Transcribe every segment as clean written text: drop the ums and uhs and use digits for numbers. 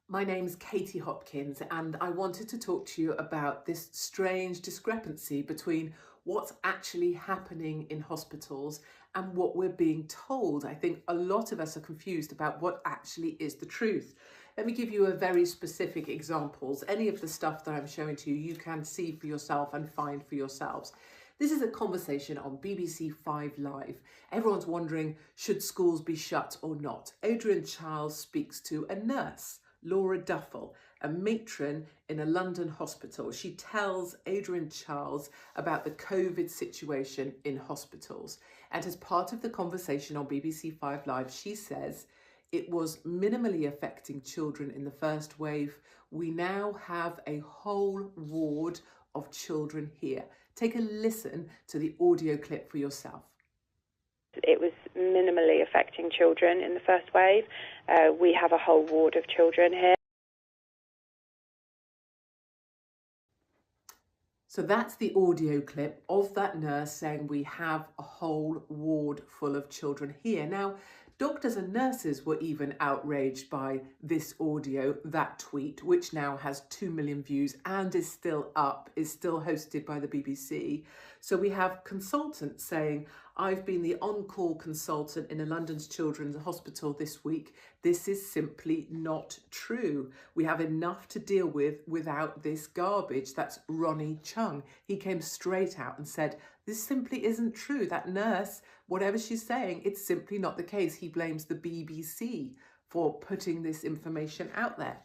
My name's Katie Hopkins, and I wanted to talk to you about this strange discrepancy between what's actually happening in hospitals and what we're being told. I think a lot of us are confused about what actually is the truth. Let me give you a very specific examples. Any of the stuff that I'm showing to you, you can see for yourself and find for yourselves. This is a conversation on BBC 5 Live. Everyone's wondering, should schools be shut or not? Adrian Charles speaks to a nurse, Laura Duffel, a matron in a London hospital. She tells Adrian Charles about the COVID situation in hospitals. And as part of the conversation on BBC 5 Live, she says it was minimally affecting children in the first wave. We now have a whole ward of children here. Take a listen to the audio clip for yourself. It was minimally affecting children in the first wave. We have a whole ward of children here. So that's the audio clip of that nurse saying we have a whole ward full of children here. Now, doctors and nurses were even outraged by this audio, that tweet, which now has 2 million views and is still up, is still hosted by the BBC. So we have consultants saying, I've been the on-call consultant in a London's children's hospital this week. This is simply not true. We have enough to deal with without this garbage. That's Ronnie Chung. He came straight out and said, this simply isn't true. That nurse, whatever she's saying, it's simply not the case. He blames the BBC for putting this information out there.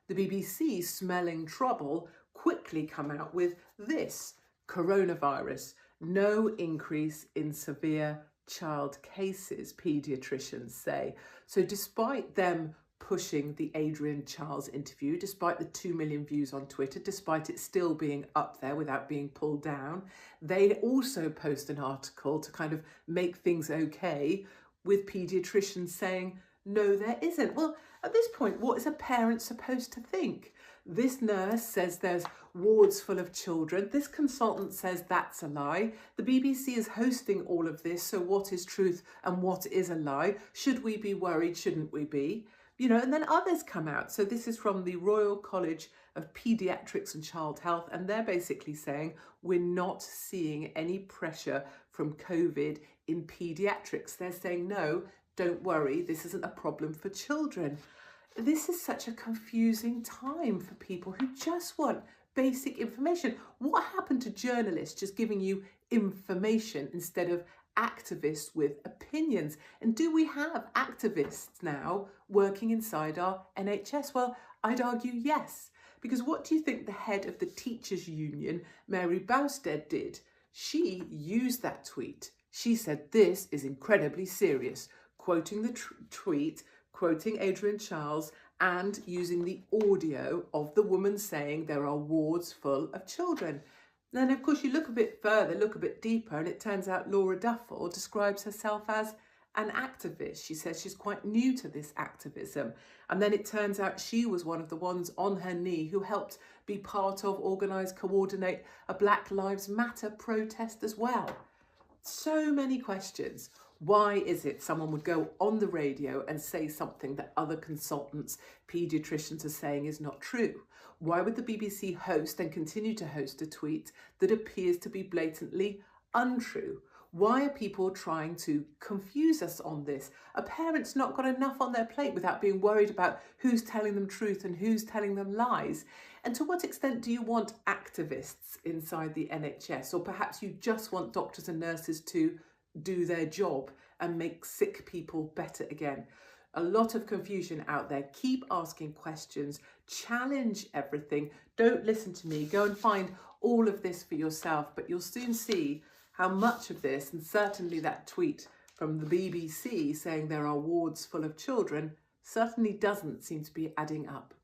The BBC, smelling trouble, quickly come out with this: coronavirus, no increase in severe child cases, paediatricians say. So despite them pushing the Adrian Charles interview, despite the 2 million views on Twitter, despite it still being up there without being pulled down, they also post an article to kind of make things okay, with paediatricians saying, no, there isn't. Well, at this point, what is a parent supposed to think? This nurse says there's wards full of children. This consultant says that's a lie. The BBC is hosting all of this, so what is truth and what is a lie? Should we be worried? Shouldn't we be? You know, and then others come out. So this is from the Royal College of Paediatrics and Child Health, and they're basically saying we're not seeing any pressure from COVID in paediatrics. They're saying, no, don't worry, this isn't a problem for children. This is such a confusing time for people who just want basic information. What happened to journalists just giving you information instead of activists with opinions? And do we have activists now working inside our NHS? Well, I'd argue yes. Because what do you think the head of the Teachers Union, Mary Bowstead, did? She used that tweet. She said, this is incredibly serious, quoting the tweet, quoting Adrian Charles, and using the audio of the woman saying there are wards full of children. Then, of course, you look a bit further, look a bit deeper, and it turns out Laura Duffel describes herself as an activist. She says she's quite new to this activism. And then it turns out she was one of the ones on her knee who helped be part of, organise, coordinate a Black Lives Matter protest as well. So many questions. Why is it someone would go on the radio and say something that other consultants, paediatricians are saying is not true? Why would the BBC host and continue to host a tweet that appears to be blatantly untrue? Why are people trying to confuse us on this? Are parents not got enough on their plate without being worried about who's telling them truth and who's telling them lies? And to what extent do you want activists inside the NHS? Or perhaps you just want doctors and nurses to do their job and make sick people better again? A lot of confusion out there. Keep asking questions, challenge everything. Don't listen to me. Go and find all of this for yourself, but you'll soon see how much of this, and certainly that tweet from the BBC saying there are wards full of children, certainly doesn't seem to be adding up.